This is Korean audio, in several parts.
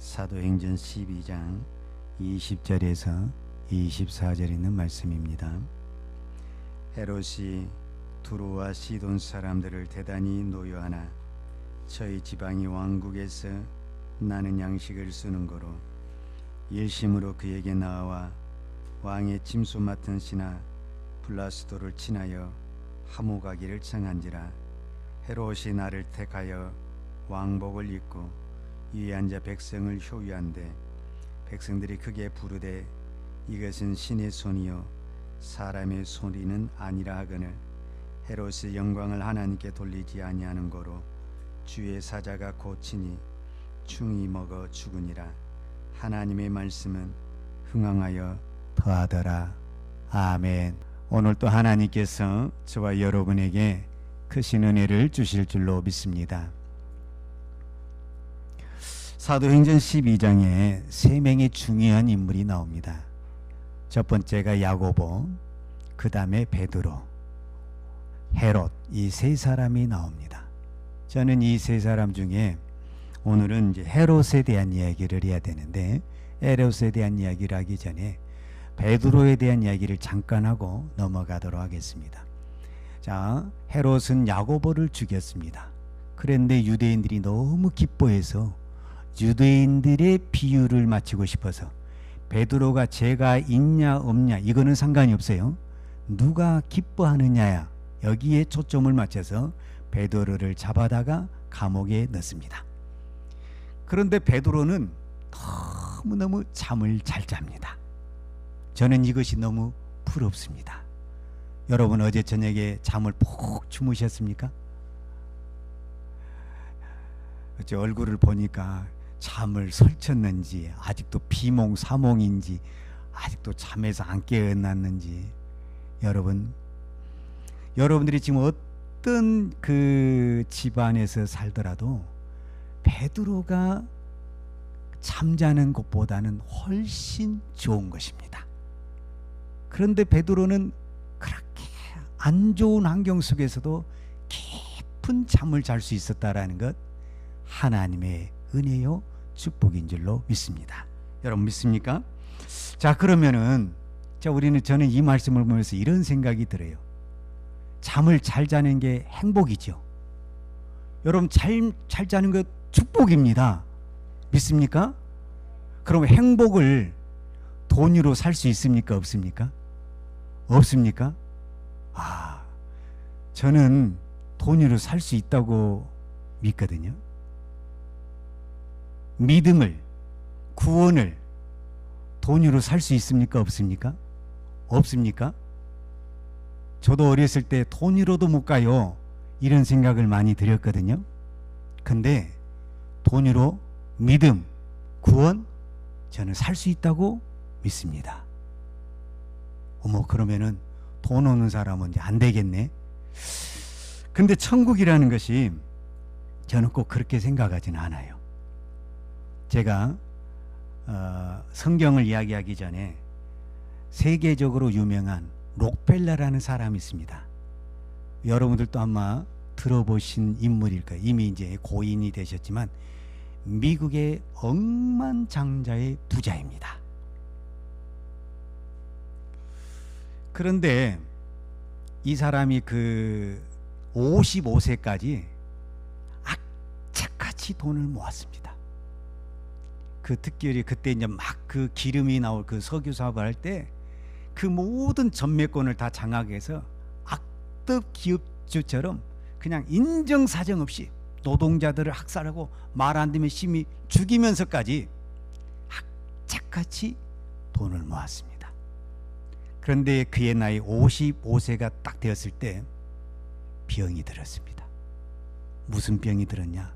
사도행전 12장 20절에서 24절 있는 말씀입니다. 헤롯이 두로와 시돈 사람들을 대단히 노여하나 저희 지방이 왕국에서 나는 양식을 쓰는 거로 일심으로 그에게 나와 왕의 침소 맡은 신하 블라스도를 친하여 하모가기를 청한지라. 헤롯이 나를 택하여 왕복을 입고 위에 앉아 백성을 효유한데 백성들이 크게 부르되 이것은 신의 손이요 사람의 손이는 아니라 하거늘 헤롯의 영광을 하나님께 돌리지 아니하는 거로 주의 사자가 고치니 충이 먹어 죽으니라. 하나님의 말씀은 흥왕하여 더하더라. 아멘. 오늘 또 하나님께서 저와 여러분에게 크신 은혜를 주실 줄로 믿습니다. 사도행전 12장에 세 명의 중요한 인물이 나옵니다. 첫 번째가 야고보, 그 다음에 베드로, 헤롯, 이 세 사람이 나옵니다. 저는 이 세 사람 중에 오늘은 이제 헤롯에 대한 이야기를 해야 되는데, 헤롯에 대한 이야기를 하기 전에 베드로에 대한 이야기를 잠깐 하고 넘어가도록 하겠습니다. 자, 헤롯은 야고보를 죽였습니다. 그런데 유대인들이 너무 기뻐해서 유대인들의 비유를 맞추고 싶어서 베드로가 죄가 있냐 없냐 이거는 상관이 없어요. 누가 기뻐하느냐야 여기에 초점을 맞춰서 베드로를 잡아다가 감옥에 넣습니다. 그런데 베드로는 너무너무 잠을 잘 잡니다. 저는 이것이 너무 부럽습니다. 여러분 어제 저녁에 잠을 푹 주무셨습니까? 어째 얼굴을 보니까 잠을 설쳤는지 아직도 비몽사몽인지 아직도 잠에서 안 깨어났는지 여러분들이 지금 어떤 그 집안에서 살더라도 베드로가 잠자는 것보다는 훨씬 좋은 것입니다. 그런데 베드로는 그렇게 안 좋은 환경 속에서도 깊은 잠을 잘 수 있었다라는 것 하나님의 은혜요 축복인 줄로 믿습니다. 여러분 믿습니까? 자, 그러면은 저는 이 말씀을 보면서 이런 생각이 들어요. 잠을 잘 자는 게 행복이죠. 여러분 잘 자는 것 축복입니다. 믿습니까? 그럼 행복을 돈으로 살 수 있습니까? 없습니까? 없습니까? 저는 돈으로 살 수 있다고 믿거든요. 믿음을, 구원을 돈으로 살 수 있습니까? 없습니까? 없습니까? 저도 어렸을 때 돈으로도 못 가요 이런 생각을 많이 드렸거든요. 근데 돈으로 믿음, 구원 저는 살 수 있다고 믿습니다. 그러면은 돈 없는 사람은 이제 안 되겠네. 근데 천국이라는 것이 저는 꼭 그렇게 생각하지는 않아요. 제가 성경을 이야기하기 전에 세계적으로 유명한 록펠러라는 사람이 있습니다. 여러분들도 아마 들어보신 인물일 거예요. 이미 이제 고인이 되셨지만 미국의 억만장자의 부자입니다. 그런데 이 사람이 그 55세까지 악착같이 돈을 모았습니다. 그 특별히 그때 이제 막 그 기름이 나올 그 석유 사업을 할 때 그 모든 전매권을 다 장악해서 악덕 기업주처럼 그냥 인정사정 없이 노동자들을 학살하고 말 안 되면 심히 죽이면서까지 악착같이 돈을 모았습니다. 그런데 그의 나이 55세가 딱 되었을 때 병이 들었습니다. 무슨 병이 들었냐?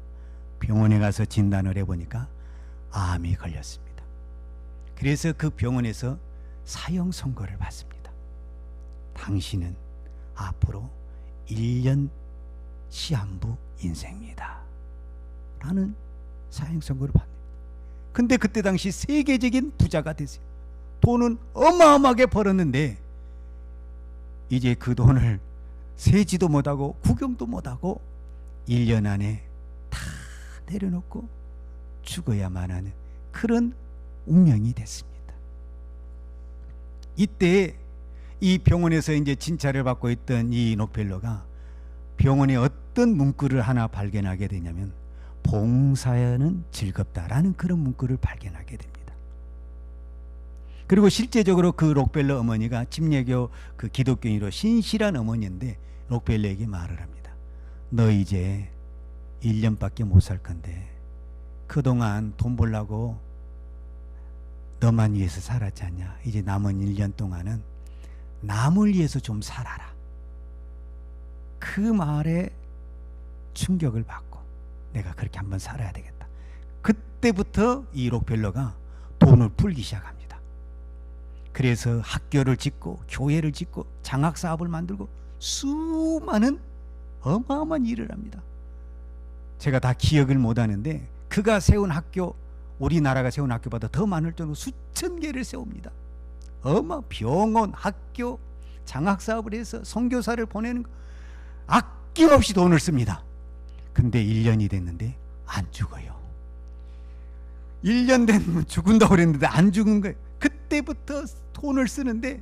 병원에 가서 진단을 해보니까 암이 걸렸습니다. 그래서 그 병원에서 사형 선고를 받습니다. 당신은 앞으로 1년 시한부 인생입니다 라는 사형 선고를 받습니다. 근데 그때 당시 세계적인 부자가 됐어요. 돈은 어마어마하게 벌었는데 이제 그 돈을 세지도 못하고 구경도 못하고 1년 안에 다 내려놓고 죽어야만 하는 그런 운명이 됐습니다. 이때 이 병원에서 이제 진찰을 받고 있던 이 록펠러가 병원에 어떤 문구를 하나 발견하게 되냐면 봉사는 즐겁다라는 그런 문구를 발견하게 됩니다. 그리고 실제적으로 그 록펠러 어머니가 침례교 그 기독교인으로 신실한 어머니인데 록펠러에게 말을 합니다. 너 이제 1년밖에 못 살 건데 그동안 돈 벌려고 너만 위해서 살았지 않냐. 이제 남은 1년 동안은 남을 위해서 좀 살아라. 그 말에 충격을 받고 내가 그렇게 한번 살아야 되겠다. 그때부터 이 록펠러가 돈을 풀기 시작합니다. 그래서 학교를 짓고 교회를 짓고 장학사업을 만들고 수많은 어마어마한 일을 합니다. 제가 다 기억을 못하는데 그가 세운 학교, 우리나라가 세운 학교보다 더 많을 정도로 수천 개를 세웁니다. 병원, 학교, 장학사업을 해서 선교사를 보내는 거 아낌없이 돈을 씁니다. 근데 1년이 됐는데 안 죽어요. 1년 되면 죽은다고 그랬는데 안 죽은 거예요. 그때부터 돈을 쓰는데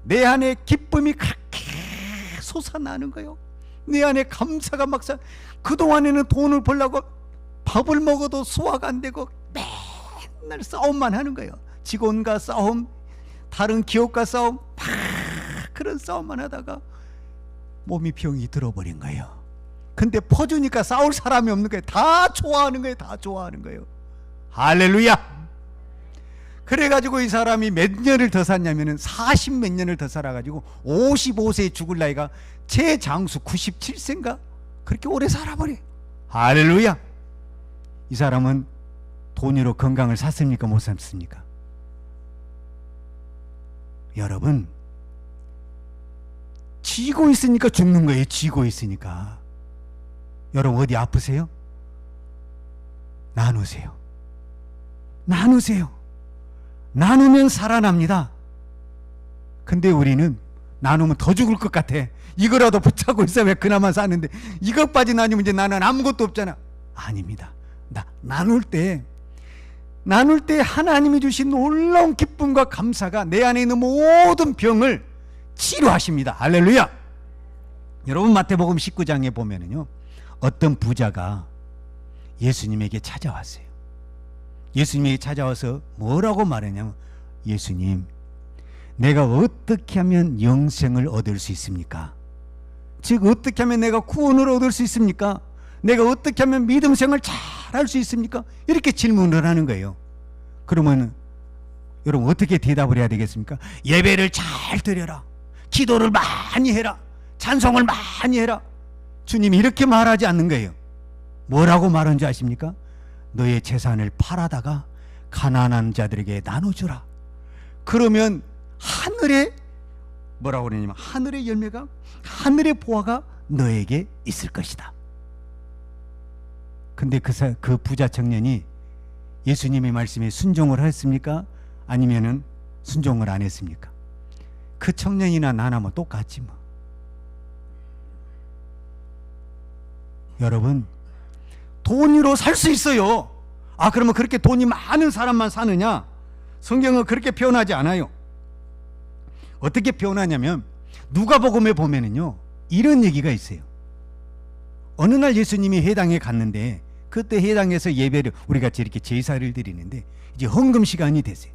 내 안에 기쁨이 그렇게 솟아나는 거예요. 내 안에 감사가 막 그동안에는 돈을 벌려고 밥을 먹어도 소화가 안 되고 맨날 싸움만 하는 거예요. 직원과 싸움, 다른 기업과 싸움, 막 그런 싸움만 하다가 몸이 병이 들어버린 거예요. 근데 퍼주니까 싸울 사람이 없는 거예요. 다 좋아하는 거예요. 다 좋아하는 거예요. 할렐루야. 그래가지고 이 사람이 몇 년을 더 살냐면은 40 몇 년을 더 살아가지고 55세에 죽을 나이가 최장수 97세인가 그렇게 오래 살아버려. 할렐루야. 이 사람은 돈으로 건강을 샀습니까? 못 샀습니까? 여러분, 쥐고 있으니까 죽는 거예요. 쥐고 있으니까. 여러분 어디 아프세요? 나누세요. 나누세요. 나누면 살아납니다. 근데 우리는 나누면 더 죽을 것 같아. 이거라도 붙잡고 있어. 왜 그나마 사는데 이것까지 나누면 이제 나는 아무것도 없잖아. 아닙니다. 나눌 때 하나님이 주신 놀라운 기쁨과 감사가 내 안에 있는 모든 병을 치료하십니다. 할렐루야. 여러분 마태복음 19장에 보면은요, 어떤 부자가 예수님에게 찾아왔어요. 예수님에게 찾아와서 뭐라고 말했냐면, 예수님, 내가 어떻게 하면 영생을 얻을 수 있습니까? 즉 어떻게 하면 내가 구원을 얻을 수 있습니까? 내가 어떻게 하면 믿음 생활 잘 할 수 있습니까? 이렇게 질문을 하는 거예요. 그러면 여러분 어떻게 대답을 해야 되겠습니까? 예배를 잘 드려라, 기도를 많이 해라, 찬송을 많이 해라. 주님이 이렇게 말하지 않는 거예요. 뭐라고 말하는지 아십니까? 너의 재산을 팔아다가 가난한 자들에게 나눠주라. 그러면 하늘에 뭐라고 그러냐면 하늘의 열매가, 하늘의 보화가 너에게 있을 것이다. 근데 그 부자 청년이 예수님의 말씀에 순종을 했습니까? 아니면은 순종을 안 했습니까? 그 청년이나 나나 뭐 똑같지 뭐. 여러분, 돈으로 살 수 있어요. 그러면 그렇게 돈이 많은 사람만 사느냐? 성경은 그렇게 표현하지 않아요. 어떻게 표현하냐면 누가복음에 보면은요, 이런 얘기가 있어요. 어느 날 예수님이 회당에 갔는데 그때 회당에서 예배를, 우리 같이 이렇게 제사를 드리는데 이제 헌금 시간이 됐어요.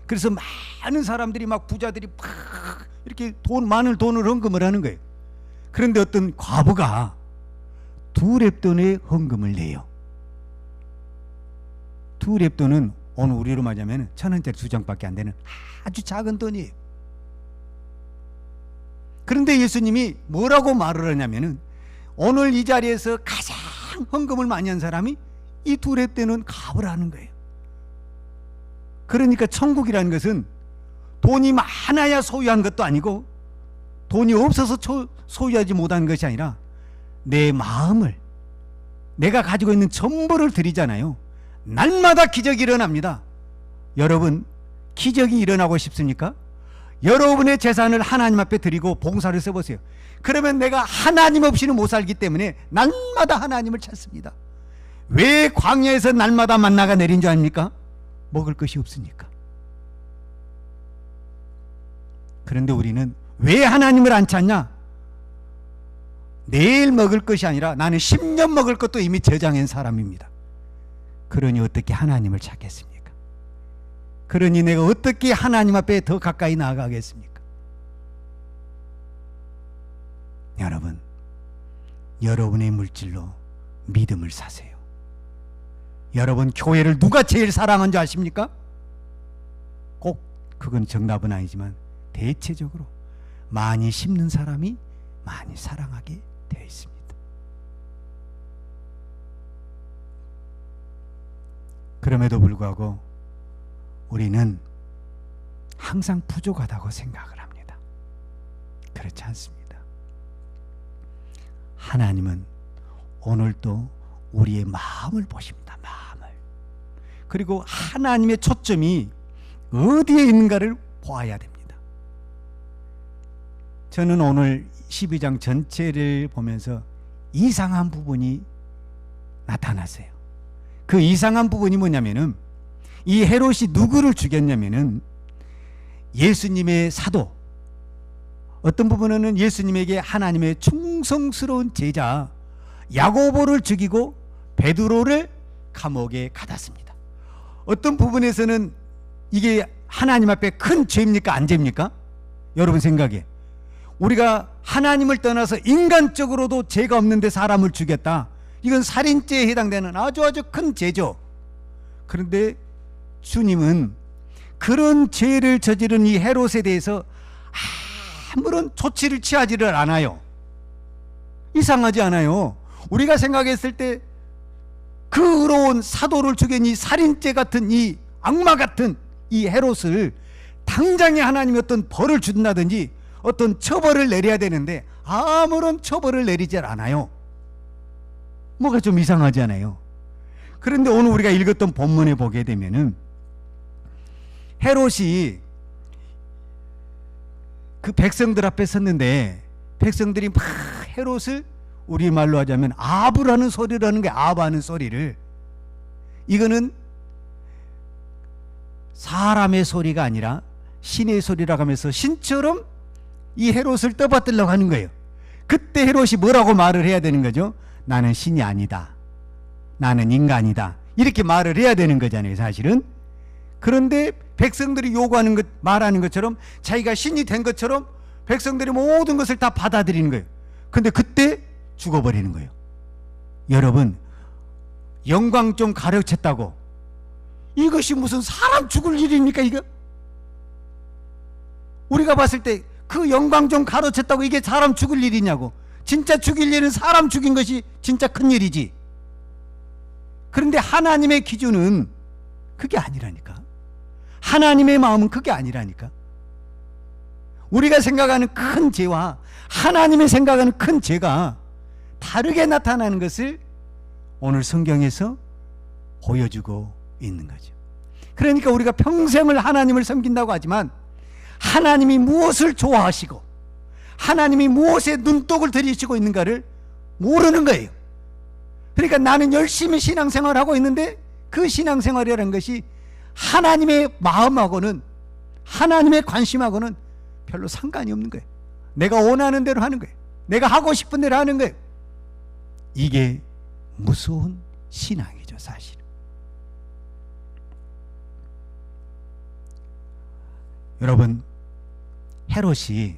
그래서 많은 사람들이 막 부자들이 막 이렇게 많은 돈을 헌금을 하는 거예요. 그런데 어떤 과부가 2렙돈의 헌금을 내요. 2렙돈은 오늘 우리로 말하자면 1,000원짜리 2장밖에 안 되는 아주 작은 돈이에요. 그런데 예수님이 뭐라고 말을 하냐면은 오늘 이 자리에서 가장 헌금을 많이 한 사람이 이 2렙돈은 값을 하는 거예요. 그러니까 천국이라는 것은 돈이 많아야 소유한 것도 아니고 돈이 없어서 소유하지 못한 것이 아니라 내 마음을, 내가 가지고 있는 전부를 드리잖아요. 날마다 기적이 일어납니다. 여러분, 기적이 일어나고 싶습니까? 여러분의 재산을 하나님 앞에 드리고 봉사를 써보세요. 그러면 내가 하나님 없이는 못 살기 때문에 날마다 하나님을 찾습니다. 왜 광야에서 날마다 만나가 내린 줄 아닙니까? 먹을 것이 없으니까. 그런데 우리는 왜 하나님을 안 찾냐? 내일 먹을 것이 아니라 나는 10년 먹을 것도 이미 저장한 사람입니다. 그러니 어떻게 하나님을 찾겠습니까? 그러니 내가 어떻게 하나님 앞에 더 가까이 나아가겠습니까? 여러분, 여러분의 물질로 믿음을 사세요. 여러분, 교회를 누가 제일 사랑한 줄 아십니까? 꼭 그건 정답은 아니지만 대체적으로 많이 심는 사람이 많이 사랑하게 되어 있습니다. 그럼에도 불구하고 우리는 항상 부족하다고 생각을 합니다. 그렇지 않습니다. 하나님은 오늘도 우리의 마음을 보십니다. 마음을. 그리고 하나님의 초점이 어디에 있는가를 보아야 됩니다. 저는 오늘 12장 전체를 보면서 이상한 부분이 나타났어요. 그 이상한 부분이 뭐냐면은 이 헤롯이 누구를 죽였냐면은 예수님의 사도, 어떤 부분에는 예수님에게 하나님의 충성스러운 제자 야고보를 죽이고 베드로를 감옥에 가뒀습니다. 어떤 부분에서는 이게 하나님 앞에 큰 죄입니까? 안 죄입니까? 여러분 생각에 우리가 하나님을 떠나서 인간적으로도 죄가 없는데 사람을 죽였다, 이건 살인죄에 해당되는 아주 큰 죄죠. 그런데 주님은 그런 죄를 저지른 이 헤롯에 대해서 아무런 조치를 취하지를 않아요. 이상하지 않아요? 우리가 생각했을 때 그 의로운 사도를 죽인 이 살인죄 같은 이 악마 같은 이 헤롯을 당장에 하나님이 어떤 벌을 준다든지 어떤 처벌을 내려야 되는데 아무런 처벌을 내리질 않아요. 뭐가 좀 이상하지 않아요? 그런데 오늘 우리가 읽었던 본문에 보게 되면은 헤롯이 그 백성들 앞에 섰는데 백성들이 막 헤롯을 우리말로 하자면 아부라는 소리를 하는 게, 아부하는 소리를, 이거는 사람의 소리가 아니라 신의 소리라고 하면서 신처럼 이 헤롯을 떠받들려고 하는 거예요. 그때 헤롯이 뭐라고 말을 해야 되는 거죠? 나는 신이 아니다, 나는 인간이다, 이렇게 말을 해야 되는 거잖아요, 사실은. 그런데 백성들이 요구하는 것, 말하는 것처럼 자기가 신이 된 것처럼 백성들이 모든 것을 다 받아들이는 거예요. 근데 그때 죽어버리는 거예요. 여러분, 영광 좀 가르쳤다고 이것이 무슨 사람 죽을 일입니까? 이거 우리가 봤을 때 그 영광 좀 가르쳤다고 이게 사람 죽을 일이냐고. 진짜 죽일 일은 사람 죽인 것이 진짜 큰 일이지. 그런데 하나님의 기준은 그게 아니라니까. 하나님의 마음은 그게 아니라니까. 우리가 생각하는 큰 죄와 하나님의 생각하는 큰 죄가 다르게 나타나는 것을 오늘 성경에서 보여주고 있는 거죠. 그러니까 우리가 평생을 하나님을 섬긴다고 하지만 하나님이 무엇을 좋아하시고 하나님이 무엇에 눈독을 들이시고 있는가를 모르는 거예요. 그러니까 나는 열심히 신앙생활을 하고 있는데 그 신앙생활이라는 것이 하나님의 마음하고는, 하나님의 관심하고는 별로 상관이 없는 거예요. 내가 원하는 대로 하는 거예요. 내가 하고 싶은 대로 하는 거예요. 이게 무서운 신앙이죠, 사실은. 여러분, 헤롯이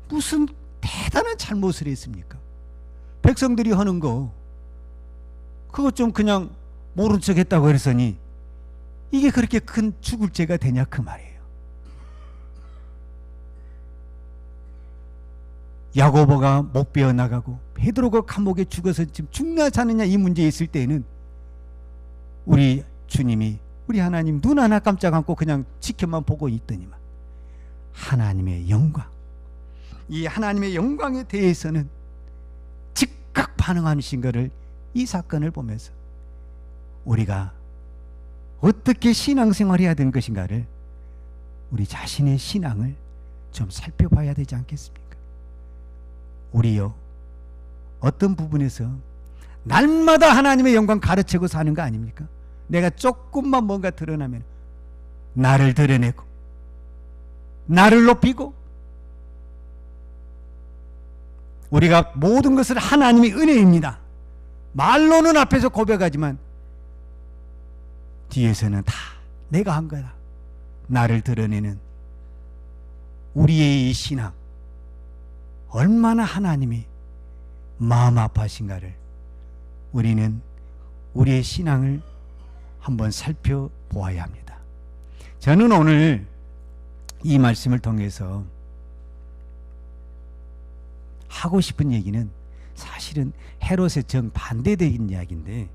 무슨 대단한 잘못을 했습니까? 백성들이 하는 거 그거 좀 그냥 모른 척 했다고 그랬으니 이게 그렇게 큰 죽을 죄가 되냐 그 말이에요. 야고보가 못 베어 나가고 베드로가 감옥에 죽어서 지금 죽나 사느냐 이 문제에 있을 때에는 우리 주님이, 우리 하나님 눈 하나 깜짝 않고 그냥 지켜만 보고 있더니만 하나님의 영광, 이 하나님의 영광에 대해서는 즉각 반응하신 것을 이 사건을 보면서 우리가 어떻게 신앙생활을 해야 되는 것인가를, 우리 자신의 신앙을 좀 살펴봐야 되지 않겠습니까? 우리요, 어떤 부분에서 날마다 하나님의 영광 가르치고 사는 거 아닙니까? 내가 조금만 뭔가 드러나면 나를 드러내고 나를 높이고, 우리가 모든 것을 하나님의 은혜입니다. 말로는 앞에서 고백하지만 뒤에서는 다 내가 한 거다. 나를 드러내는 우리의 이 신앙, 얼마나 하나님이 마음 아파하신가를 우리는 우리의 신앙을 한번 살펴보아야 합니다. 저는 오늘 이 말씀을 통해서 하고 싶은 얘기는 사실은 헤롯의 정반대적인 이야기인데,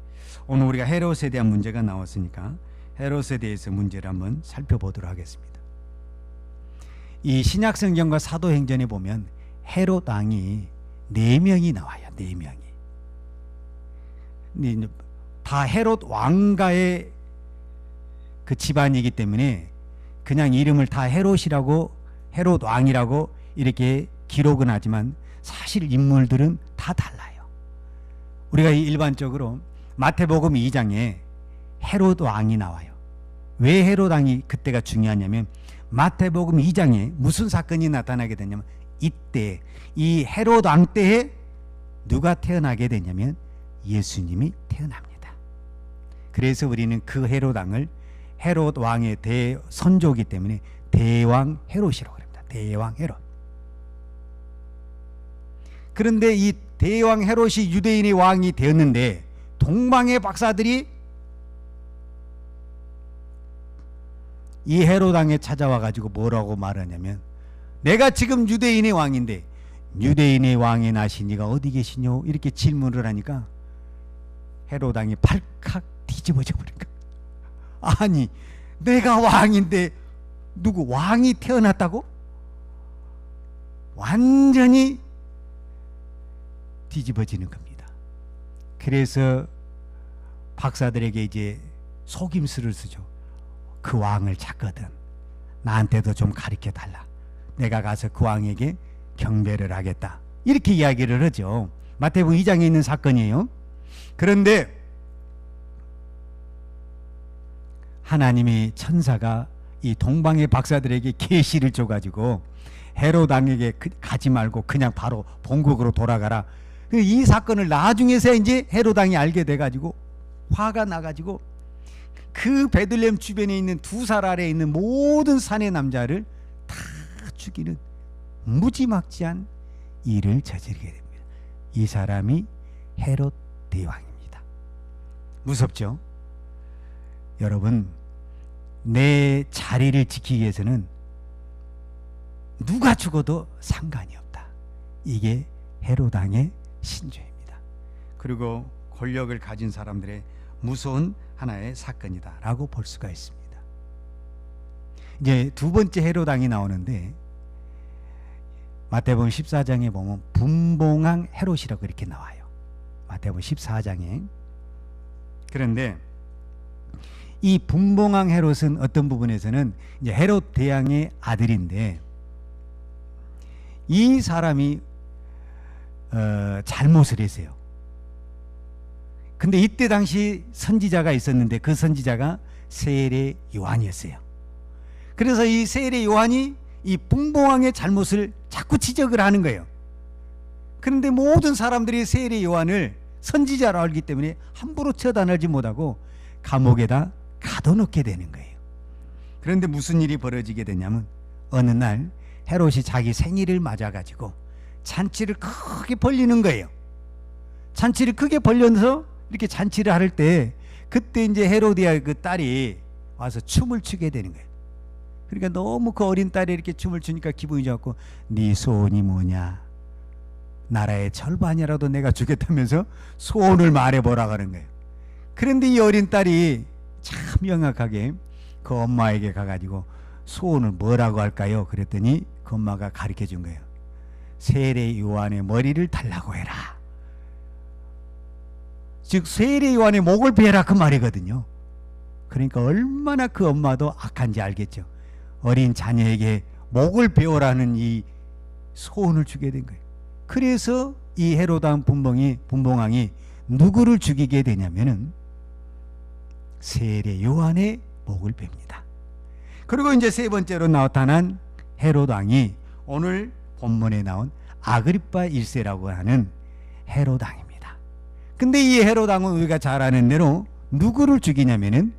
오늘 우리가 헤롯에 대한 문제가 나왔으니까 헤롯에 대해서 문제를 한번 살펴보도록 하겠습니다. 이 신약성경과 사도행전에 보면 헤롯 왕이 4명이 나와요. 4명이 다 헤롯 왕가의 그 집안이기 때문에 그냥 이름을 다 헤롯이라고, 헤롯 왕이라고 이렇게 기록은 하지만 사실 인물들은 다 달라요. 우리가 일반적으로 마태복음 2장에 헤롯 왕이 나와요. 왜 헤롯 왕이 그때가 중요하냐면, 마태복음 2장에 무슨 사건이 나타나게 되냐면, 이때 이 헤롯 왕 때에 누가 태어나게 되냐면 예수님이 태어납니다. 그래서 우리는 그 헤롯 왕을 헤롯 왕의 대선조이기 때문에 대왕 헤롯이라고 합니다. 대왕 헤롯. 그런데 이 대왕 헤롯이 유대인의 왕이 되었는데, 동방의 박사들이 이 헤롯 왕에 찾아와 가지고 뭐라고 말하냐면, 내가 지금 유대인의 왕인데 유대인의 왕의 나시니가 어디 계시뇨? 이렇게 질문을 하니까 헤롯 왕이 발칵 뒤집어져 버린 거야. 아니, 내가 왕인데 누구 왕이 태어났다고? 완전히 뒤집어지는 겁니다. 그래서 박사들에게 이제 속임수를 쓰죠. 그 왕을 찾거든 나한테도 좀 가르쳐 달라. 내가 가서 그 왕에게 경배를 하겠다. 이렇게 이야기를 하죠. 마태복음 2장에 있는 사건이에요. 그런데 하나님의 천사가 이 동방의 박사들에게 계시를 줘가지고 헤롯 왕에게 가지 말고 그냥 바로 본국으로 돌아가라. 이 사건을 나중에서 이제 헤롯 왕이 알게 돼가지고 화가 나가지고 그 베들레헴 주변에 있는 2살 아래에 있는 모든 산의 남자를 다 죽이는 무지막지한 일을 저지르게 됩니다. 이 사람이 헤롯 대왕입니다. 무섭죠? 여러분, 내 자리를 지키기 위해서는 누가 죽어도 상관이 없다. 이게 헤롯 왕의 신조입니다. 그리고 권력을 가진 사람들의 무서운 하나의 사건이다 라고 볼 수가 있습니다. 이제 두 번째 헤롯 왕이 나오는데, 마태복음 14장에 보면 분봉왕 헤롯이라고 이렇게 나와요. 마태복음 14장에. 그런데 이 분봉왕 헤롯은 어떤 부분에서는 이제 헤롯 대왕의 아들인데, 이 사람이 잘못을 했어요. 근데 이때 당시 선지자가 있었는데 그 선지자가 세례 요한이었어요. 그래서 이 세례 요한이 이 분봉왕의 잘못을 자꾸 지적을 하는 거예요. 그런데 모든 사람들이 세례 요한을 선지자로 알기 때문에 함부로 처단하지 못하고 감옥에다 가둬놓게 되는 거예요. 그런데 무슨 일이 벌어지게 되냐면, 어느 날 헤롯이 자기 생일을 맞아가지고 잔치를 크게 벌리는 거예요. 잔치를 크게 벌려서 이렇게 잔치를 할 때, 그때 이제 헤로디아 그 딸이 와서 춤을 추게 되는 거예요. 그러니까 너무 그 어린 딸이 이렇게 춤을 추니까 기분이 좋고, 네 소원이 뭐냐? 나라의 절반이라도 내가 주겠다면서 소원을 말해보라 하는 거예요. 그런데 이 어린 딸이 참 명확하게 그 엄마에게 가가지고 소원을 뭐라고 할까요? 그랬더니 그 엄마가 가르쳐 준 거예요. 세례 요한의 머리를 달라고 해라. 즉 세례 요한의 목을 베라, 그 말이거든요. 그러니까 얼마나 그 엄마도 악한지 알겠죠. 어린 자녀에게 목을 베어라는 이 소원을 주게 된 거예요. 그래서 이 헤롯 왕 분봉왕이 누구를 죽이게 되냐면은 세례 요한의 목을 뺍니다. 그리고 이제 세 번째로 나타난 헤롯 왕이 오늘 본문에 나온 아그리파 1세라고 하는 헤롯 왕입니다. 근데 이 헤롯 왕은 우리가 잘 아는 대로 누구를 죽이냐면은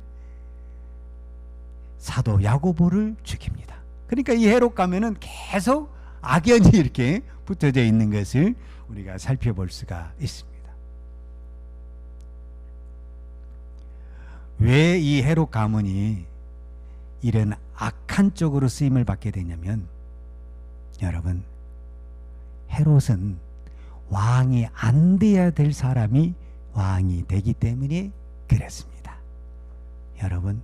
사도 야고보를 죽입니다. 그러니까 이 헤롯 가면은 계속 악연이 이렇게 붙어져 있는 것을 우리가 살펴볼 수가 있습니다. 왜 이 헤롯 가문이 이런 악한 쪽으로 쓰임을 받게 되냐면, 여러분, 헤롯은 왕이 안 돼야 될 사람이 왕이 되기 때문에 그랬습니다. 여러분,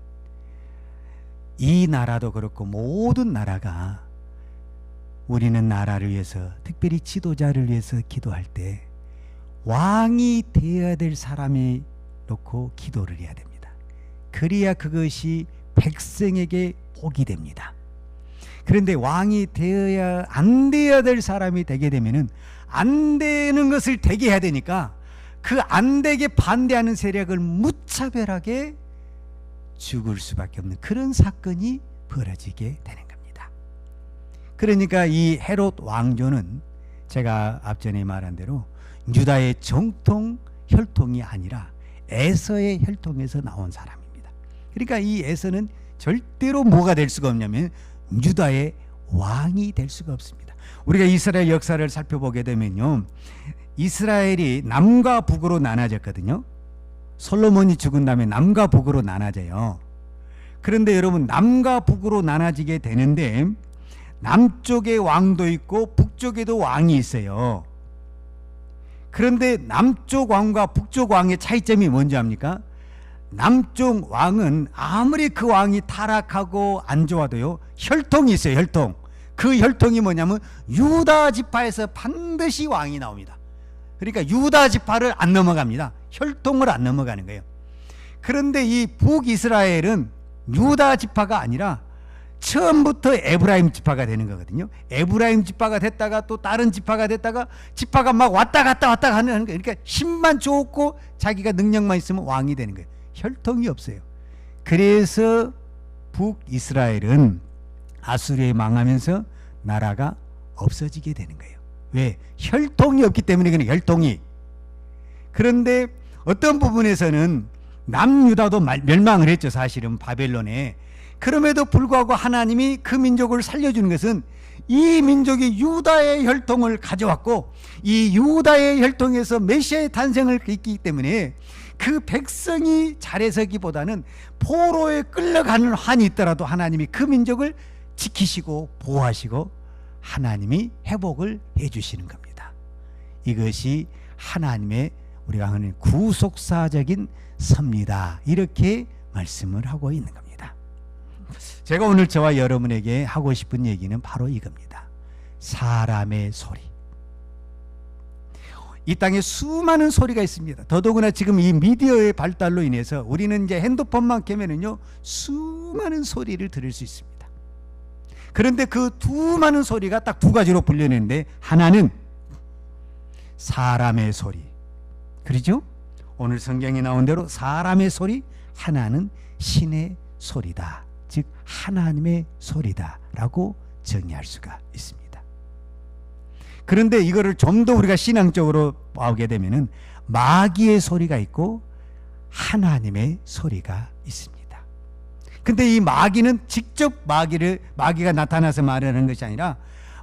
이 나라도 그렇고 모든 나라가, 우리는 나라를 위해서, 특별히 지도자를 위해서 기도할 때 왕이 되어야 될 사람이 놓고 기도를 해야 됩니다. 그래야 그것이 백성에게 복이 됩니다. 그런데 왕이 되어야, 안 되어야 될 사람이 되게 되면은 안 되는 것을 되게 해야 되니까 그 안 되게 반대하는 세력을 무차별하게 죽을 수밖에 없는 그런 사건이 벌어지게 되는 겁니다. 그러니까 이 헤롯 왕조는 제가 앞전에 말한 대로 유다의 정통 혈통이 아니라 에서의 혈통에서 나온 사람입니다. 그러니까 이 에서는 절대로 뭐가 될 수가 없냐면 유다의 왕이 될 수가 없습니다. 우리가 이스라엘 역사를 살펴보게 되면요, 이스라엘이 남과 북으로 나눠졌거든요. 솔로몬이 죽은 다음에 남과 북으로 나눠져요. 그런데 여러분, 남과 북으로 나눠지게 되는데 남쪽에 왕도 있고 북쪽에도 왕이 있어요. 그런데 남쪽 왕과 북쪽 왕의 차이점이 뭔지 압니까? 남쪽 왕은 아무리 그 왕이 타락하고 안 좋아도요, 혈통이 있어요. 혈통. 그 혈통이 뭐냐면 유다 지파에서 반드시 왕이 나옵니다. 그러니까 유다 지파를 안 넘어갑니다. 혈통을 안 넘어가는 거예요. 그런데 이 북이스라엘은 유다 지파가 아니라 처음부터 에브라임 지파가 되는 거거든요. 에브라임 지파가 됐다가 또 다른 지파가 됐다가 지파가 막 왔다 갔다 하는 거예요. 그러니까 힘만 좋고 자기가 능력만 있으면 왕이 되는 거예요. 혈통이 없어요. 그래서 북이스라엘은 아수르에 망하면서 나라가 없어지게 되는 거예요. 왜? 혈통이 없기 때문에. 그냥 혈통이. 그런데 어떤 부분에서는 남유다도 멸망을 했죠. 사실은 바벨론에. 그럼에도 불구하고 하나님이 그 민족을 살려주는 것은 이 민족이 유다의 혈통을 가져왔고 이 유다의 혈통에서 메시아의 탄생을 있기 때문에 그 백성이 잘해서기보다는 포로에 끌려가는 한이 있더라도 하나님이 그 민족을 지키시고 보호하시고 하나님이 회복을 해주시는 겁니다. 이것이 하나님의, 우리가 하는 구속사적인 섭리다, 이렇게 말씀을 하고 있는 겁니다. 제가 오늘 저와 여러분에게 하고 싶은 얘기는 바로 이겁니다. 사람의 소리. 이 땅에 수많은 소리가 있습니다. 더더구나 지금 이 미디어의 발달로 인해서 우리는 이제 핸드폰만 켜면은요, 수많은 소리를 들을 수 있습니다. 그런데 그 수많은 소리가 딱 두 가지로 분류되는데, 하나는 사람의 소리, 그렇죠? 오늘 성경에 나온 대로 사람의 소리, 하나는 신의 소리다, 즉 하나님의 소리다라고 정의할 수가 있습니다. 그런데 이거를 좀 더 우리가 신앙적으로 보게 되면은 마귀의 소리가 있고 하나님의 소리가 있습니다. 근데 이 마귀는 직접 마귀가 나타나서 말하는 것이 아니라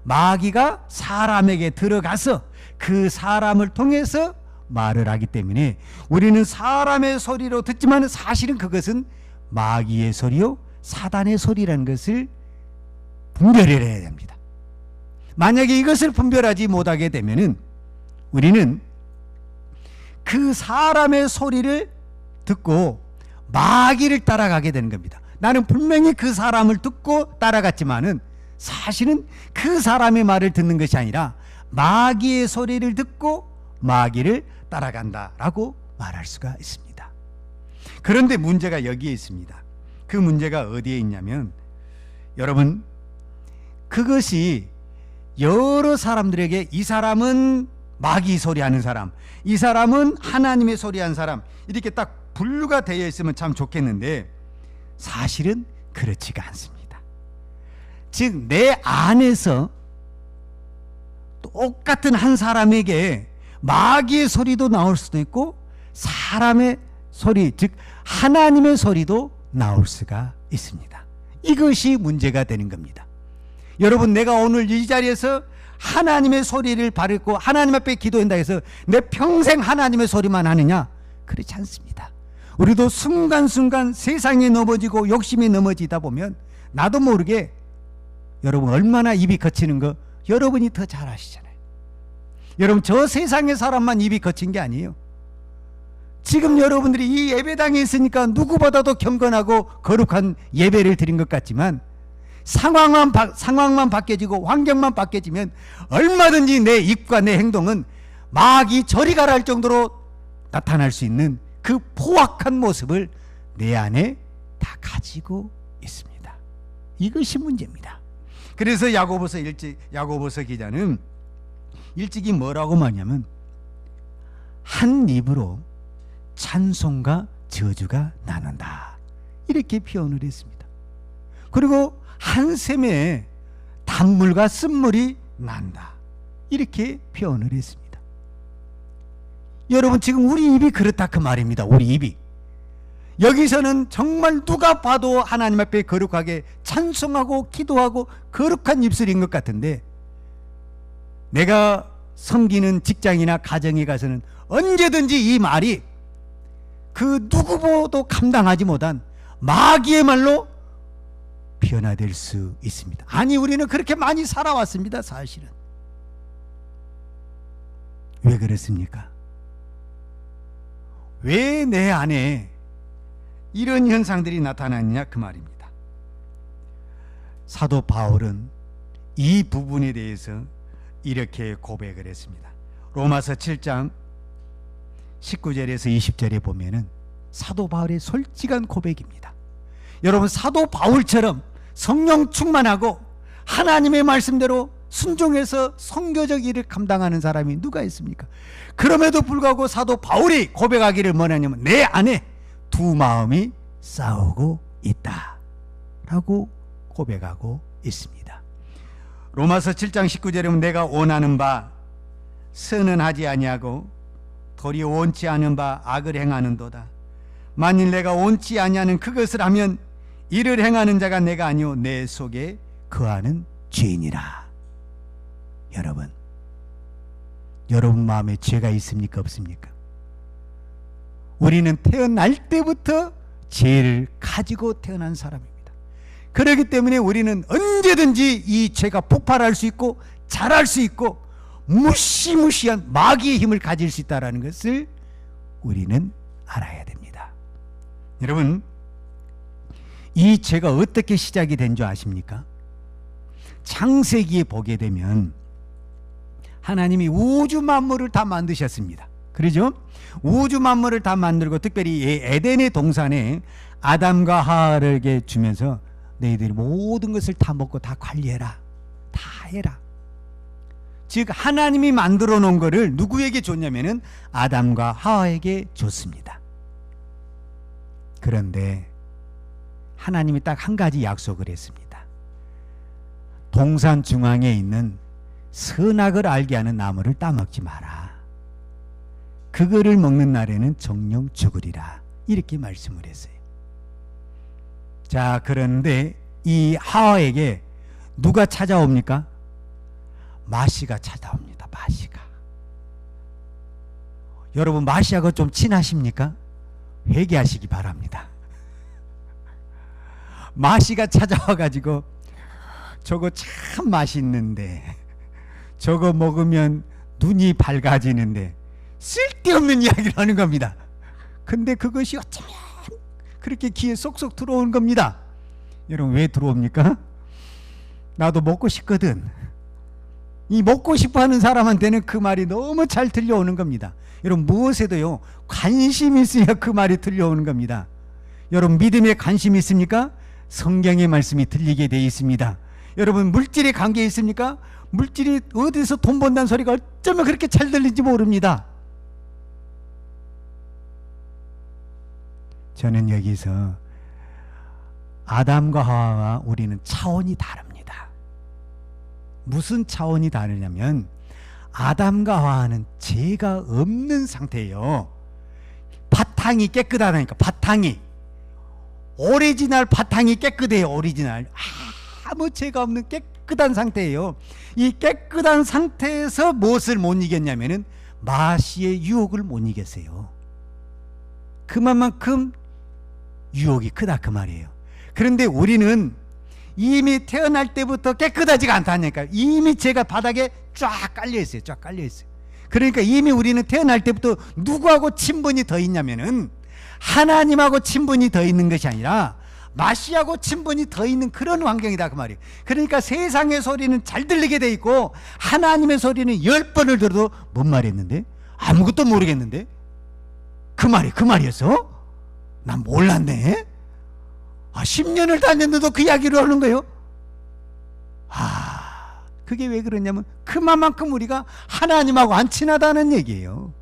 마귀가 사람에게 들어가서 그 사람을 통해서 말을 하기 때문에 우리는 사람의 소리로 듣지만 사실은 그것은 마귀의 소리요 사단의 소리라는 것을 분별해야 됩니다. 만약에 이것을 분별하지 못하게 되면은 우리는 그 사람의 소리를 듣고 마귀를 따라가게 되는 겁니다. 나는 분명히 그 사람을 듣고 따라갔지만은 사실은 그 사람의 말을 듣는 것이 아니라 마귀의 소리를 듣고 마귀를 따라간다라고 말할 수가 있습니다. 그런데 문제가 여기에 있습니다. 그 문제가 어디에 있냐면, 여러분, 그것이 여러 사람들에게 이 사람은 마귀 소리하는 사람, 이 사람은 하나님의 소리하는 사람, 이렇게 딱 분류가 되어 있으면 참 좋겠는데 사실은 그렇지가 않습니다. 즉 내 안에서 똑같은 한 사람에게 마귀의 소리도 나올 수도 있고 사람의 소리, 즉 하나님의 소리도 나올 수가 있습니다. 이것이 문제가 되는 겁니다. 여러분, 내가 오늘 이 자리에서 하나님의 소리를 바르고 하나님 앞에 기도한다 해서 내 평생 하나님의 소리만 하느냐? 그렇지 않습니다. 우리도 순간순간 세상에 넘어지고 욕심에 넘어지다 보면 나도 모르게 여러분 얼마나 입이 거치는 거 여러분이 더 잘 아시잖아요. 여러분, 저 세상의 사람만 입이 거친 게 아니에요. 지금 여러분들이 이 예배당에 있으니까 누구보다도 경건하고 거룩한 예배를 드린 것 같지만 상황만 바뀌어지고 환경만 바뀌어지면 얼마든지 내 입과 내 행동은 마귀 저리 가라 할 정도로 나타날 수 있는 그 포악한 모습을 내 안에 다 가지고 있습니다. 이것이 문제입니다. 그래서 야고보서 기자는 일찍이 뭐라고 말하냐면 한 입으로 찬송과 저주가 나는다, 이렇게 표현을 했습니다. 그리고 한 샘에 단물과 쓴물이 난다, 이렇게 표현을 했습니다. 여러분, 지금 우리 입이 그렇다 그 말입니다. 우리 입이 여기서는 정말 누가 봐도 하나님 앞에 거룩하게 찬송하고 기도하고 거룩한 입술인 것 같은데 내가 섬기는 직장이나 가정에 가서는 언제든지 이 말이 그 누구보다도 감당하지 못한 마귀의 말로 변화될 수 있습니다. 아니, 우리는 그렇게 많이 살아왔습니다. 사실은. 왜 그렇습니까? 왜 내 안에 이런 현상들이 나타났냐 그 말입니다. 사도 바울은 이 부분에 대해서 이렇게 고백을 했습니다. 로마서 7장 19절에서 20절에 보면은 사도 바울의 솔직한 고백입니다. 여러분, 사도 바울처럼 성령 충만하고 하나님의 말씀대로 순종해서 선교적 일을 감당하는 사람이 누가 있습니까? 그럼에도 불구하고 사도 바울이 고백하기를 뭐냐면 내 안에 두 마음이 싸우고 있다 라고 고백하고 있습니다. 로마서 7장 19절에 보면 내가 원하는 바 선은 하지 아니하고 도리어 원치 않은 바 악을 행하는도다. 만일 내가 원치 아니하는 그것을 하면 이를 행하는 자가 내가 아니오 내 속에 거하는 죄인이라. 여러분 마음에 죄가 있습니까? 없습니까? 우리는 태어날 때부터 죄를 가지고 태어난 사람입니다. 그렇기 때문에 우리는 언제든지 이 죄가 폭발할 수 있고 자랄 수 있고 무시무시한 마귀의 힘을 가질 수 있다는 것을 우리는 알아야 됩니다. 여러분, 이 죄가 어떻게 시작이 된 줄 아십니까? 창세기에 보게 되면 하나님이 우주 만물을 다 만드셨습니다. 그러죠? 우주 만물을 다 만들고 특별히 에덴의 동산에 아담과 하와에게 주면서 너희들이 모든 것을 다 먹고 다 관리해라, 다 해라. 즉 하나님이 만들어 놓은 것을 누구에게 줬냐면은 아담과 하와에게 줬습니다. 그런데 하나님이 딱 한 가지 약속을 했습니다. 동산 중앙에 있는 선악을 알게 하는 나무를 따먹지 마라. 그거를 먹는 날에는 정령 죽으리라. 이렇게 말씀을 했어요. 자, 그런데 이 하와에게 누가 찾아옵니까? 마시가 찾아옵니다. 마시가. 여러분, 마시하고 좀 친하십니까? 회개하시기 바랍니다. 마시가 찾아와가지고 저거 참 맛있는데 저거 먹으면 눈이 밝아지는데 쓸데없는 이야기를 하는 겁니다. 근데 그것이 어쩌면 그렇게 귀에 쏙쏙 들어오는 겁니다. 여러분, 왜 들어옵니까? 나도 먹고 싶거든. 이 먹고 싶어 하는 사람한테는 그 말이 너무 잘 들려오는 겁니다. 여러분, 무엇에도요 관심이 있어야 그 말이 들려오는 겁니다. 여러분, 믿음에 관심이 있습니까? 성경의 말씀이 들리게 되어 있습니다. 여러분, 물질에 관계 있습니까? 물질이 어디서 돈 번다는 소리가 어쩌면 그렇게 잘 들리는지 모릅니다. 저는 여기서 아담과 하와와 우리는 차원이 다릅니다. 무슨 차원이 다르냐면 아담과 하와는 죄가 없는 상태예요. 바탕이 깨끗하다니까. 바탕이 오리지널 바탕이 깨끗해요. 오리지널 아무 죄가 없는 깨끗한 상태예요. 이 깨끗한 상태에서 무엇을 못 이겼냐면은 마시의 유혹을 못 이겼어요. 그만큼 유혹이 크다 그 말이에요. 그런데 우리는 이미 태어날 때부터 깨끗하지가 않다니까. 이미 죄가 바닥에 쫙 깔려 있어요. 쫙 깔려 있어요. 그러니까 이미 우리는 태어날 때부터 누구하고 친분이 더 있냐면은 하나님하고 친분이 더 있는 것이 아니라 마시하고 친분이 더 있는 그런 환경이다 그 말이에요. 그러니까 세상의 소리는 잘 들리게 돼 있고 하나님의 소리는 10번을 들어도 뭔 말이었는데? 아무것도 모르겠는데? 그 말이었어? 난 몰랐네. 10년을 다녔는데도 그 이야기를 하는 거예요. 그게 왜 그러냐면 그만큼 우리가 하나님하고 안 친하다는 얘기예요.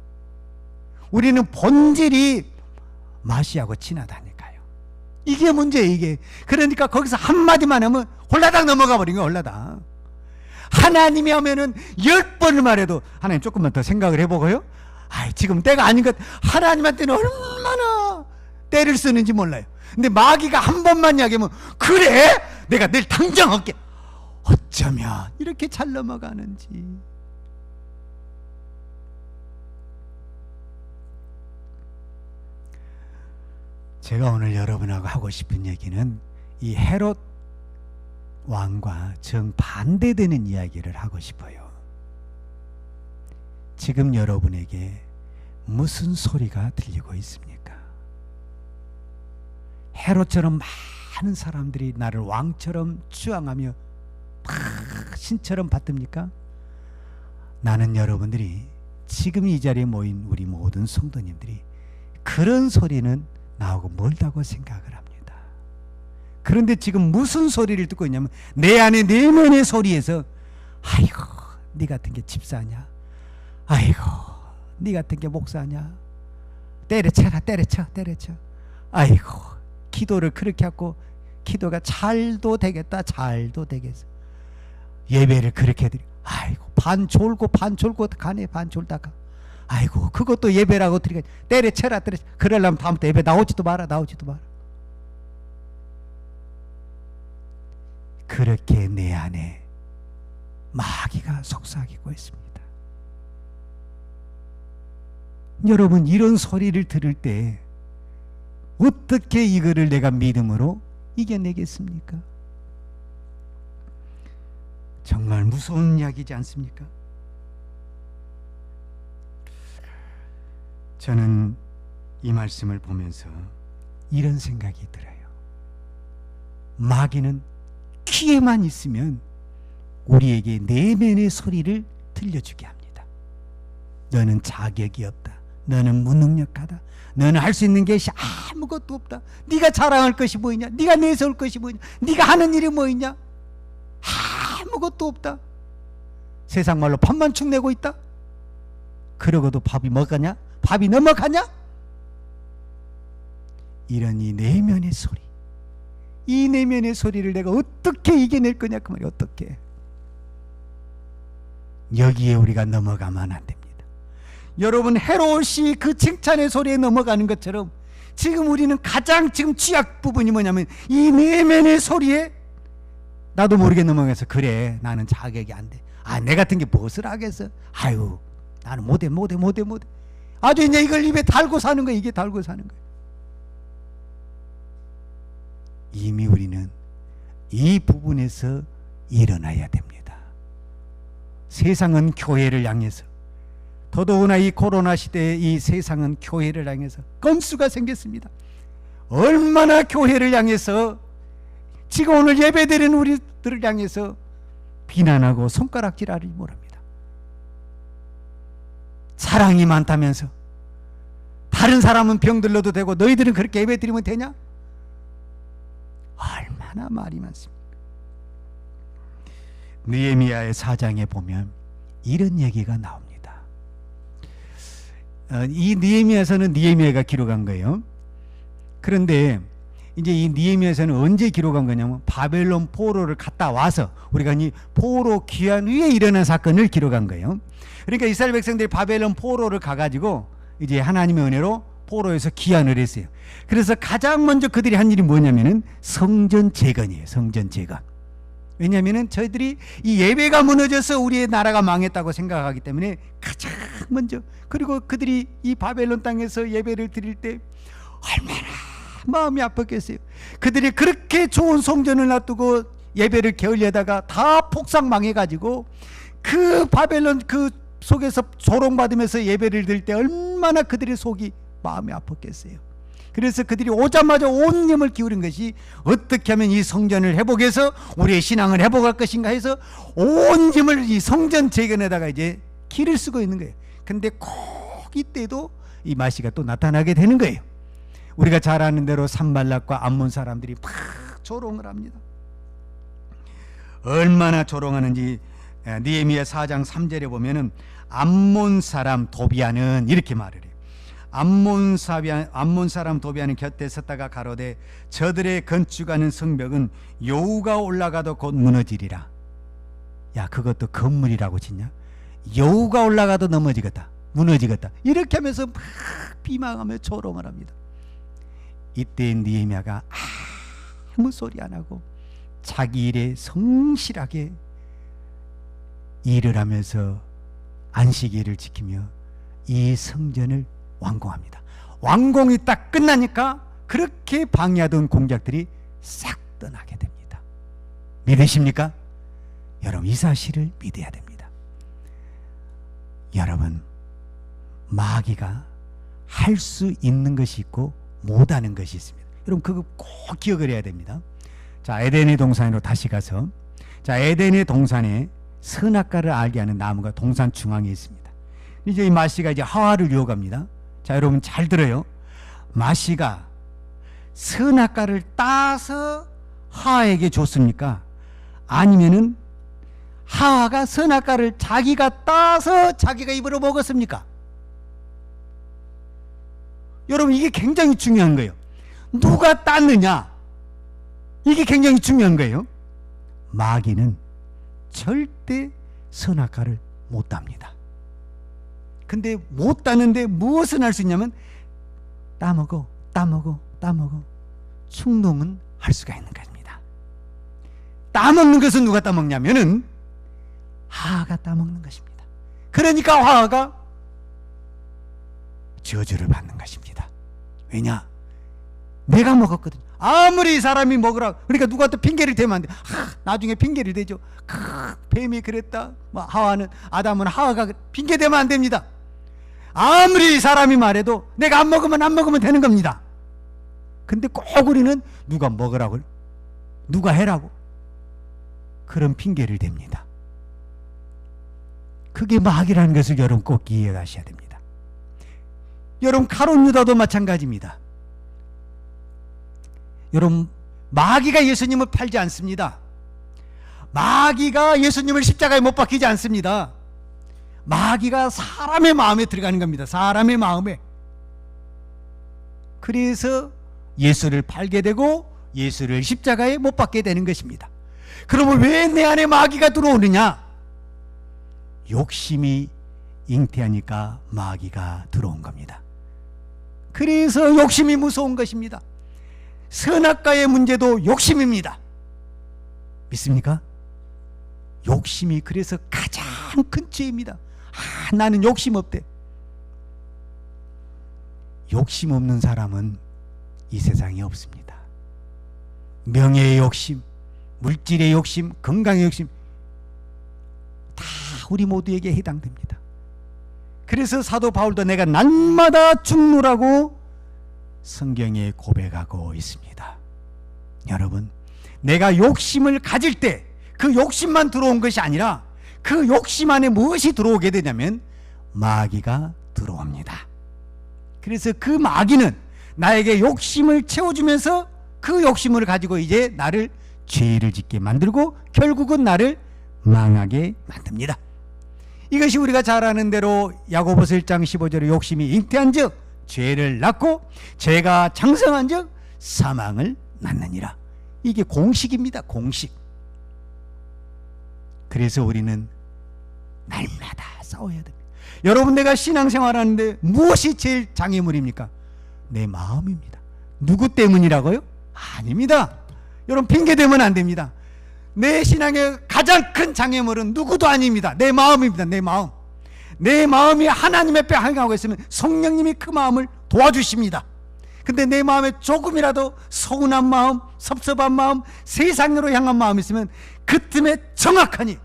우리는 본질이 마시하고 친하다니까요. 이게 문제예요. 이게. 그러니까 거기서 한마디만 하면 홀라당 넘어가 버린 거야. 홀라당. 하나님이 하면은 10번을 말해도 하나님 조금만 더 생각을 해보고요. 지금 때가 아닌 것. 하나님한테는 얼마나 때를 쓰는지 몰라요. 근데 마귀가 한 번만 이야기하면 그래 내가 내일 당장 할게. 어쩌면 이렇게 잘 넘어가는지. 제가 오늘 여러분하고 하고 싶은 얘기는 이 헤롯 왕과 정반대되는 이야기를 하고 싶어요. 지금 여러분에게 무슨 소리가 들리고 있습니까? 헤롯처럼 많은 사람들이 나를 왕처럼 추앙하며 막 신처럼 받듭니까? 나는 여러분들이 지금 이 자리에 모인 우리 모든 성도님들이 그런 소리는 나하고 멀다고 생각을 합니다. 그런데 지금 무슨 소리를 듣고 있냐면 내 안에 내면의 소리에서 아이고 네 같은 게 집사냐, 아이고 네 같은 게 목사냐, 때려쳐라 때려쳐. 아이고 기도를 그렇게 하고 기도가 잘도 되겠다 잘도 되겠어. 예배를 그렇게 드리 아이고 반 졸고 가네. 반 졸다가 아이고 그것도 예배라고 드리가 때려쳐라. 그러려면 다음부터 예배 나오지도 마라. 그렇게 내 안에 마귀가 속삭이고 있습니다. 여러분 이런 소리를 들을 때 어떻게 이거를 내가 믿음으로 이겨내겠습니까? 정말 무서운 이야기지 않습니까? 저는 이 말씀을 보면서 이런 생각이 들어요. 마귀는 귀에만 있으면 우리에게 내면의 소리를 들려주게 합니다. 너는 자격이 없다. 너는 무능력하다. 너는 할 수 있는 것이 아무것도 없다. 네가 자랑할 것이 뭐 있냐? 네가 내세울 것이 뭐 있냐? 네가 하는 일이 뭐 있냐? 아무것도 없다. 세상 말로 밥만 축내고 있다. 그러고도 밥이 먹가냐? 밥이 넘어가냐? 이런 이 내면의 소리, 이 내면의 소리를 내가 어떻게 이겨낼 거냐 그 말이야. 어떻게? 여기에 우리가 넘어가면 안 됩니다. 여러분 헤롯이 그 칭찬의 소리에 넘어가는 것처럼 지금 우리는 가장 지금 취약 부분이 뭐냐면 이 내면의 소리에 나도 모르게 넘어가서 그래 나는 자격이 안 돼. 내 같은 게 무엇을 하겠어? 아유 나는 못해. 아주 이제 이걸 입에 달고 사는 거야. 이게 달고 사는 거야. 이미 우리는 이 부분에서 일어나야 됩니다. 세상은 교회를 향해서 더더구나 이 코로나 시대에 이 세상은 교회를 향해서 건수가 생겼습니다. 얼마나 교회를 향해서 지금 오늘 예배드리는 우리들을 향해서 비난하고 손가락질하지 모릅니다. 사랑이 많다면서 다른 사람은 병들러도 되고 너희들은 그렇게 예배드리면 되냐? 얼마나 말이 많습니까? 느헤미야의 4장에 보면 이런 얘기가 나옵니다. 이 느헤미야서는 느헤미야가 기록한 거예요. 그런데 이제 이 느헤미야서는 언제 기록한 거냐면 바벨론 포로를 갔다 와서 우리가 이 포로 귀환 후에 일어난 사건을 기록한 거예요. 그러니까 이스라엘 백성들이 바벨론 포로를 가가지고 이제 하나님의 은혜로 포로에서 귀환을 했어요. 그래서 가장 먼저 그들이 한 일이 뭐냐면은 성전 재건이에요. 성전 재건. 왜냐하면은 저희들이 이 예배가 무너져서 우리의 나라가 망했다고 생각하기 때문에 가장 먼저, 그리고 그들이 이 바벨론 땅에서 예배를 드릴 때 얼마나 마음이 아팠겠어요. 그들이 그렇게 좋은 성전을 놔두고 예배를 게을리하다가 다 폭삭 망해가지고 그 바벨론 그 속에서 조롱받으면서 예배를 드릴 때 얼마나 그들의 속이 마음이 아팠겠어요. 그래서 그들이 오자마자 온 힘을 기울인 것이 어떻게 하면 이 성전을 회복해서 우리의 신앙을 회복할 것인가 해서 온 힘을 이 성전 재건에다가 이제 기를 쓰고 있는 거예요. 근데 꼭 이때도 이 마시가 또 나타나게 되는 거예요. 우리가 잘 아는 대로 산발락과 암몬 사람들이 막 조롱을 합니다. 얼마나 조롱하는지 느헤미야 4장 3절에 보면은 암몬 사람 도비아는 이렇게 말을 해요. 암몬 사람 도비아는 곁에 섰다가 가로되 저들의 건축하는 성벽은 여우가 올라가도 곧 무너지리라. 야, 그것도 건물이라고 짓냐? 여우가 올라가도 넘어지겠다, 무너지겠다, 이렇게 하면서 막 비방하며 조롱을 합니다. 이때 느헤미야가 아무 소리 안 하고 자기 일에 성실하게 일을 하면서 안식일을 지키며 이 성전을 완공합니다. 완공이 딱 끝나니까 그렇게 방해하던 공작들이 싹 떠나게 됩니다. 믿으십니까? 여러분, 이 사실을 믿어야 됩니다. 여러분, 마귀가 할 수 있는 것이 있고 못하는 것이 있습니다. 여러분, 그거 꼭 기억을 해야 됩니다. 자, 에덴의 동산으로 다시 가서, 자, 에덴의 동산에 선악과를 알게 하는 나무가 동산 중앙에 있습니다. 이제 이 마시가 이제 하와를 유혹합니다. 자, 여러분 잘 들어요. 마시가 선악과를 따서 하와에게 줬습니까? 아니면은 하와가 선악과를 자기가 따서 자기가 입으로 먹었습니까? 여러분, 이게 굉장히 중요한 거예요. 누가 땄느냐, 이게 굉장히 중요한 거예요. 마귀는 절대 선악과를 못 땁니다. 근데 못 따는데 무엇을 할 수 있냐면 따먹어 충동은 할 수가 있는 것입니다. 따먹는 것은 누가 따먹냐면은 하와가 따먹는 것입니다. 그러니까 하와가 저주를 받는 것입니다. 왜냐? 내가 먹었거든. 아무리 사람이 먹으라, 그러니까 누가 또 핑계를 대면 안 돼. 나중에 핑계를 대죠. 뱀이 그랬다, 하와는, 아담은 하와가 핑계 대면 안 됩니다. 아무리 사람이 말해도 내가 안 먹으면 되는 겁니다. 근데 꼭 우리는 누가 먹으라고, 누가 해라고, 그런 핑계를 댑니다. 그게 마귀라는 것을 여러분 꼭 이해하셔야 됩니다. 여러분, 가룟 유다도 마찬가지입니다. 여러분, 마귀가 예수님을 팔지 않습니다. 마귀가 예수님을 십자가에 못 박히지 않습니다. 마귀가 사람의 마음에 들어가는 겁니다. 사람의 마음에. 그래서 예수를 팔게 되고 예수를 십자가에 못 박게 되는 것입니다. 그러면 왜 내 안에 마귀가 들어오느냐? 욕심이 잉태하니까 마귀가 들어온 겁니다. 그래서 욕심이 무서운 것입니다. 선악과의 문제도 욕심입니다. 믿습니까? 욕심이 그래서 가장 큰 죄입니다. 나는 욕심 없대. 욕심 없는 사람은 이 세상에 없습니다. 명예의 욕심, 물질의 욕심, 건강의 욕심, 다 우리 모두에게 해당됩니다. 그래서 사도 바울도 내가 날마다 죽노라고 성경에 고백하고 있습니다. 여러분, 내가 욕심을 가질 때 그 욕심만 들어온 것이 아니라 그 욕심 안에 무엇이 들어오게 되냐면 마귀가 들어옵니다. 그래서 그 마귀는 나에게 욕심을 채워주면서 그 욕심을 가지고 이제 나를 죄를 짓게 만들고 결국은 나를 망하게 만듭니다. 이것이 우리가 잘 아는 대로 야고보서 1장 15절에 욕심이 잉태한 즉 죄를 낳고 죄가 장성한 즉 사망을 낳느니라. 이게 공식입니다. 공식. 그래서 우리는 날마다 싸워야 됩니다. 여러분, 내가 신앙생활하는데 무엇이 제일 장애물입니까? 내 마음입니다. 누구 때문이라고요? 아닙니다. 여러분, 핑계대면 안 됩니다. 내 신앙의 가장 큰 장애물은 누구도 아닙니다. 내 마음입니다. 내 마음. 내 마음이 하나님 앞에 행하고 있으면 성령님이 그 마음을 도와주십니다. 근데 내 마음에 조금이라도 서운한 마음, 섭섭한 마음, 세상으로 향한 마음이 있으면 그 틈에 정확하니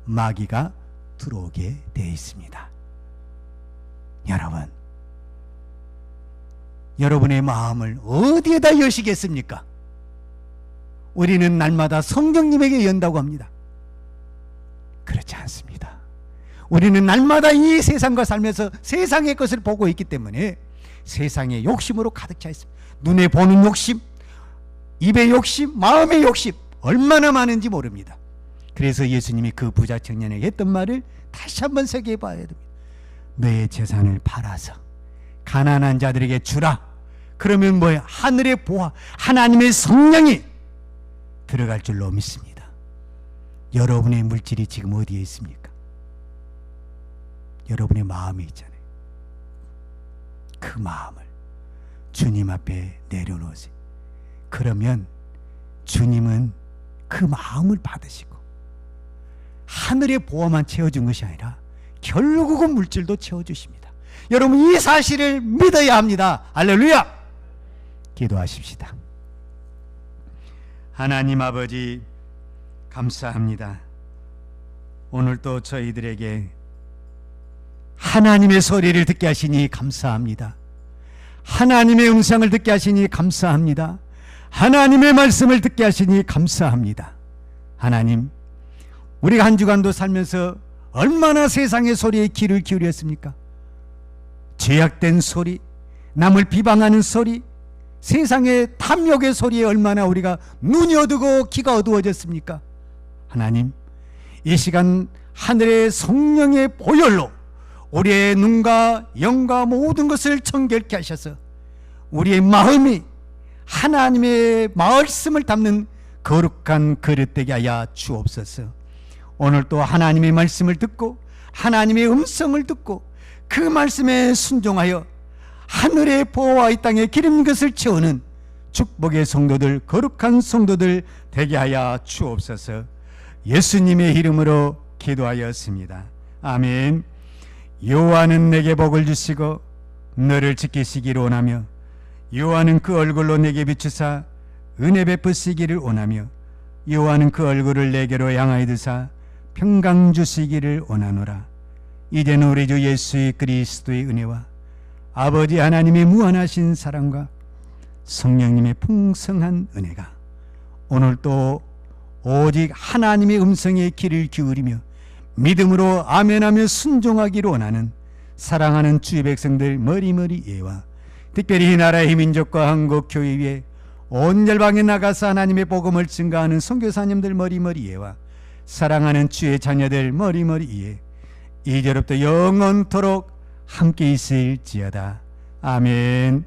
마귀가 들어오게 되어 있습니다. 여러분, 여러분의 마음을 어디에다 여시겠습니까? 우리는 날마다 성령님에게 연다고 합니다. 그렇지 않습니다. 우리는 날마다 이 세상과 살면서 세상의 것을 보고 있기 때문에 세상의 욕심으로 가득 차 있습니다. 눈에 보는 욕심, 입의 욕심, 마음의 욕심 얼마나 많은지 모릅니다. 그래서 예수님이 그 부자 청년에게 했던 말을 다시 한번 새겨봐야 됩니다. 너의 재산을 팔아서 가난한 자들에게 주라. 그러면 뭐예요? 하늘의 보화, 하나님의 성령이 들어갈 줄로 믿습니다. 여러분의 물질이 지금 어디에 있습니까? 여러분의 마음에 있잖아요. 그 마음을 주님 앞에 내려놓으세요. 그러면 주님은 그 마음을 받으시고 하늘의 보화만 채워준 것이 아니라 결국은 물질도 채워주십니다. 여러분, 이 사실을 믿어야 합니다. 할렐루야! 기도하십시다. 하나님 아버지, 감사합니다. 오늘도 저희들에게 하나님의 소리를 듣게 하시니 감사합니다. 하나님의 음성을 듣게 하시니 감사합니다. 하나님의 말씀을 듣게 하시니 감사합니다. 하나님, 우리가 한 주간도 살면서 얼마나 세상의 소리에 귀를 기울였습니까? 죄악된 소리, 남을 비방하는 소리, 세상의 탐욕의 소리에 얼마나 우리가 눈이 어두고 귀가 어두워졌습니까? 하나님, 이 시간 하늘의 성령의 보혈로 우리의 눈과 영과 모든 것을 청결케 하셔서 우리의 마음이 하나님의 말씀을 담는 거룩한 그릇 되게 하여 주옵소서. 오늘 또 하나님의 말씀을 듣고 하나님의 음성을 듣고 그 말씀에 순종하여 하늘의 보호와 이 땅에 기름 것을 채우는 축복의 성도들, 거룩한 성도들 되게 하여 주옵소서. 예수님의 이름으로 기도하였습니다. 아멘. 여호와는 내게 복을 주시고 너를 지키시기를 원하며 여호와는 그 얼굴로 내게 비추사 은혜 베푸시기를 원하며 여호와는 그 얼굴을 내게로 향하여 드사 평강 주시기를 원하노라. 이제는 우리 주 예수 그리스도의 은혜와 아버지 하나님의 무한하신 사랑과 성령님의 풍성한 은혜가 오늘 또 오직 하나님의 음성에 귀를 기울이며 믿음으로 아멘하며 순종하기를 원하는 사랑하는 주의 백성들 머리머리 예와 특별히 나라의 민족과 한국 교회 위에 온 열방에 나가서 하나님의 복음을 증거하는 선교사님들 머리머리 예와 사랑하는 주의 자녀들 머리머리 예 이제로부터 영원토록 함께 있을지어다. 아멘.